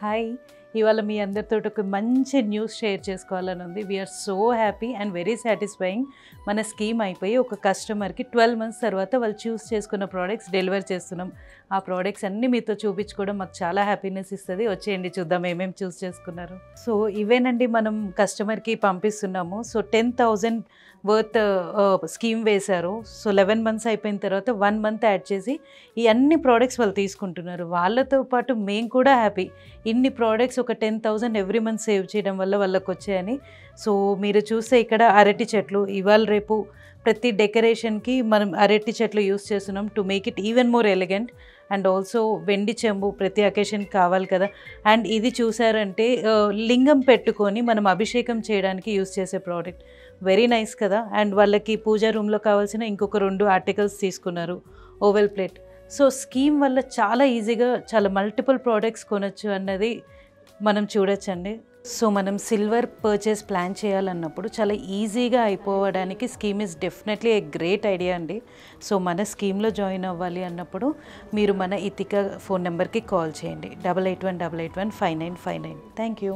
Hi! ఇవాళ మీ అందరితోటి ఒక మంచి న్యూస్ షేర్ చేసుకోవాలని ఉంది. We're so happy and very satisfying. మన స్కీమ్ అయిపోయి ఒక కస్టమర్కి 12 మంత్స్ తర్వాత వాళ్ళు చూస్ చేసుకున్న ప్రోడక్ట్స్ డెలివర్ చేస్తున్నాం. ఆ ప్రోడక్ట్స్ అన్నీ మీతో చూపించుకోవడం మాకు చాలా హ్యాపీనెస్ ఇస్తుంది. వచ్చేయండి చూద్దాం ఏమేమి చూస్ చేసుకున్నారు. సో ఇవేనండి మనం కస్టమర్కి పంపిస్తున్నాము. సో 10,000 వర్త్ స్కీమ్ వేశారు. సో 11 మంత్స్ అయిపోయిన తర్వాత 1 మంత్ యాడ్ చేసి ఈ అన్ని ప్రోడక్ట్స్ వాళ్ళు తీసుకుంటున్నారు. వాళ్ళతో పాటు మేము కూడా హ్యాపీ. ఇన్ని ప్రోడక్ట్స్ ఒక 10,000 ఎవ్రీ మంత్ సేవ్ చేయడం వల్ల వాళ్ళకి వచ్చాయని. సో మీరు చూస్తే ఇక్కడ అరటి చెట్లు ఇవాళ రేపు ప్రతి డెకరేషన్కి మనం అరటి చెట్లు యూస్ చేస్తున్నాం to make it even more elegant. And also వెండి చెంబు ప్రతి అకేషన్కి కావాలి కదా. అండ్ ఇది చూసారంటే లింగం పెట్టుకొని మనం అభిషేకం చేయడానికి యూస్ చేసే ప్రోడక్ట్. వెరీ నైస్ కదా. అండ్ వాళ్ళకి పూజా రూమ్లో కావాల్సిన ఇంకొక 2 ఆర్టికల్స్ తీసుకున్నారు. Oval plate. సో స్కీమ్ వల్ల చాలా ఈజీగా చాలా మల్టిపుల్ ప్రోడక్ట్స్ కొనొచ్చు అన్నది మనం చూడొచ్చండి. సో మనం సిల్వర్ పర్చేస్ ప్లాన్ చేయాలన్నప్పుడు చాలా ఈజీగా అయిపోవడానికి scheme is definitely a great idea అండి. సో మన స్కీమ్లో జాయిన్ అవ్వాలి అన్నప్పుడు మీరు మన ఇతిక ఫోన్ నెంబర్కి కాల్ చేయండి 8818815959. Thank you.